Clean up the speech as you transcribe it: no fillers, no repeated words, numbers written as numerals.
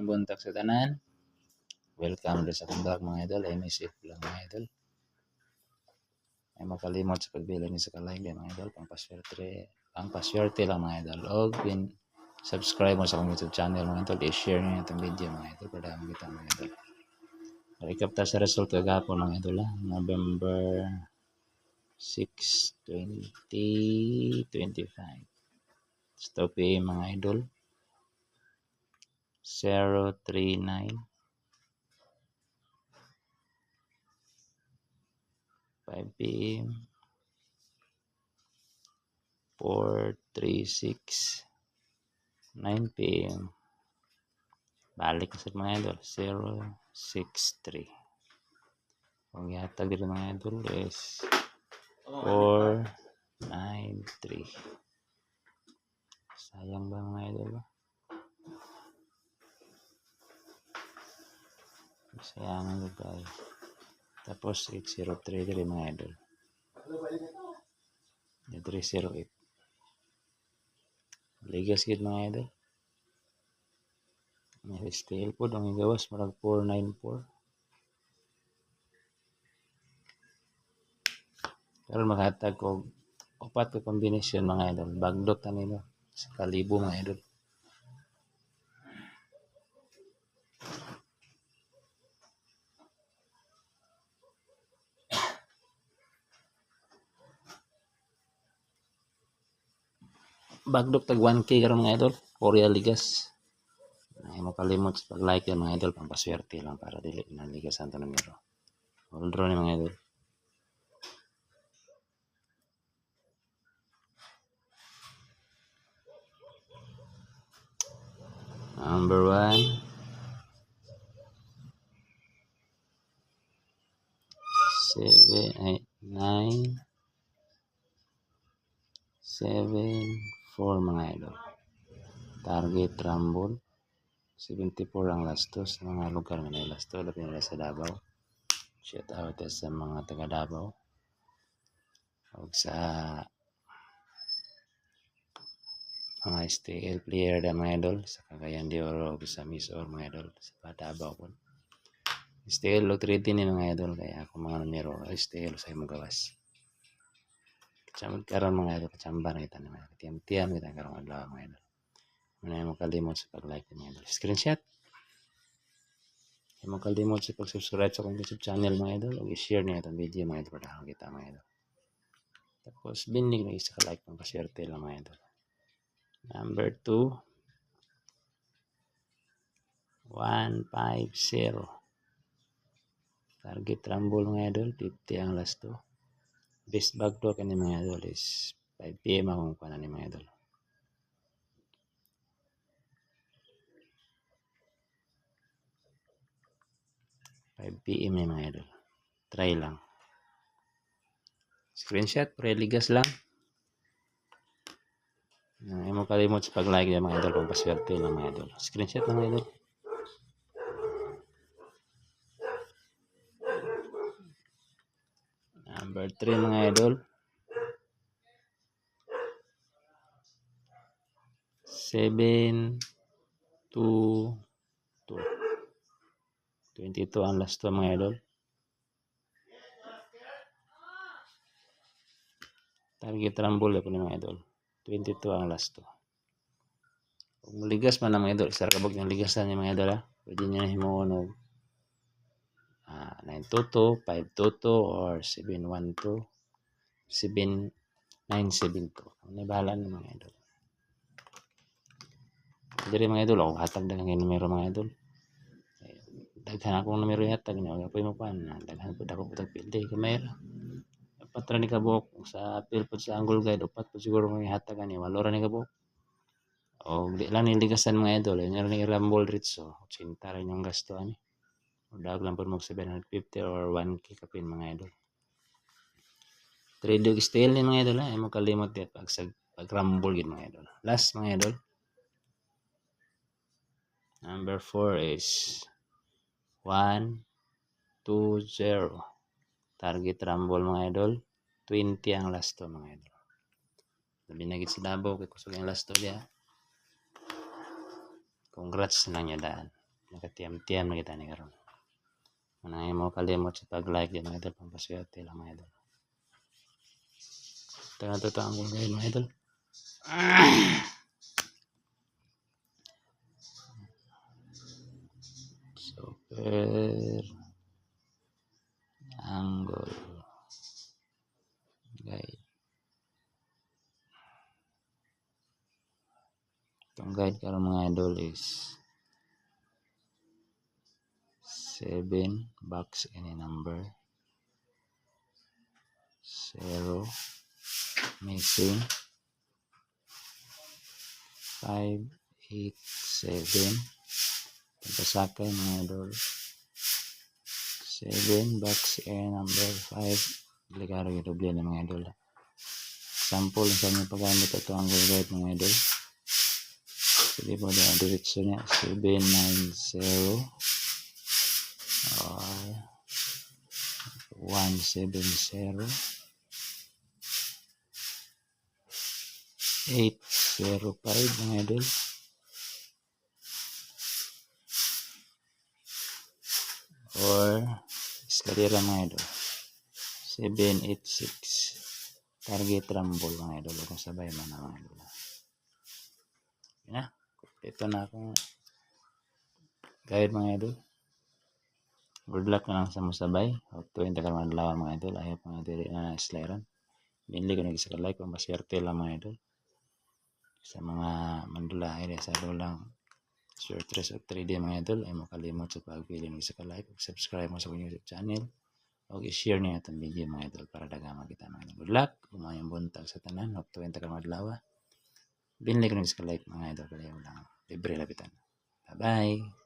Mayong buntag sa tanan. Welcome sa akong vlog mga idol. MSF lang mga idol. Ay makalimot sa pagbili ni sa ka-like mga idol. Pangpaswerte lang mga idol. O subscribe mo sa akong YouTube channel mga idol. I-share nyo itong video mga idol. Para makita mga idol. Recap ta sa result kagapon mga idol. November 6, 2025. Stop mga idol. 039 5 p.m. 4:36 9 p.m. Balik sa mga idol 063. Kung yatag dito mga idol is 493. Sayang ba mga idol? Sayangan ko tayo. Tapos 803 dito mga idol. 308. Ligas gid mga idol. May steel po ang gawas marag 494. Pero maghatag og upat ka kombinasyon mga idol. Bagdot na nino sa kalibo mga idol. Bagdok tag 1K karon mga idol. Korea Ligas. Ay makalimot sa pag-like yan mga idol. Pampaswerte lang para dili na ligasan to numero. All draw ni mga idol. Number 1 9 7 4 mga idol. Target Rumble 74 ang lastos mga lugar nga na lastos labi nila sa Davao. Shout out sa mga taga Davao ug sa mga STL player da mga idol sa Cagayan de Oro ug sa Miss Or mga idol sa Davao po. STL og 3 ni mga idol kaya ako mga numero STL sa imong gawas. Kasamad karon mga idol kachamba na kita naman. Tiam-tiam kita karon adlaw mga idol. Muna mo kalimot sa pag-like mga idol. Screenshot. Mo kalimot sa pag-subscribe sa akong YouTube channel mga idol ug i-share niyo itong video mga idol para kita mga idol. Tapos binig na isa ka like pang paswerte lang mga idol. Number 2 150. Target Rumble mga idol 50 ang lasto. Best bag to kani mga idol is 5 PM akong kuan ni mga idol. PM ni mga idol. Try lang. Screenshot, pre-ligas lang. Ay mo kalimot sa pag-like niya mga idol kung paswerte lang mga idol. Screenshot lang mga idol. Number 3 mga idol. 7 2 2 22 ang last to mga idol. Target Rumble po mga idol. 22 ang last to. Kung ligas man mga idol, isa kabog ng ligasan niya mga idol ha. Pwede niya himuon og 922, 522 or 712, 7972. Ano bahala na mga idol. Diri mga idol, ako hatag daghang numero mga idol. Daghan akong numero hatag niya, wala pa mo pa na daghan pud ako putag pilde kamay ra. Apat ra ni kabuk sa apil pud sa Angle Guide, upat pud siguro mga hatag ani, walo ra ni kabuk. O di lang ni ligasan mga idol, nya ni Rumble Ritso, 80 ra yung gasto ani. O dag lang pud mo 750 or 1K kapin mga idol. Trade dog style ni mga idol ha, mo kalimot dit pag Rumble gid mga idol. Last mga idol. Number 4 is 1 2 0. Target Rumble mga idol. 20 ang last to mga idol. Labi na gid sa Davao kay kusog ang last to dia. Congrats na niya daan. Nakatiyam-tiyam na kita ni karon. Manang mo kalimot sa pag-like din mga idol, pampaswerte lang mga idol. Tara to ang guide mga idol. Super angle guide. Itong guide karon mga idol is 7 box any number, 0 missing, 5, 8, 7 pagkasakay mga idol, 7 box any number, 5 ligaro yung doble na mga idol. Sample sa mga paggamit ito ang guide mga idol. Sige po na diretso niya 790 or 170 805 mga idol. Or eskalera mga idol 786 target rumble mga idol kung sabay man na mga idol. Yan na, ito na akong guide mga idol. Good luck na lang sa musabay. Huwag tuwing tagal madlawan mga idol. Ayaw mga diri na islairan. Binili ko nag-isa ka like kung maswerte lang mga idol. Sa mga mandula area sa lang short dress o 3D mga idol ay makalimot sa pagpili ng isa ka like. Subscribe mo sa kong YouTube channel. Huwag i-share niyo itong video mga idol para dagang makita mga idol. Good luck. Umayong buntag sa tanan. Huwag tuwing tagal madlawan. Binili ko nag-isa ka like mga idol. Kaya lang libre lapitan. Bye-bye.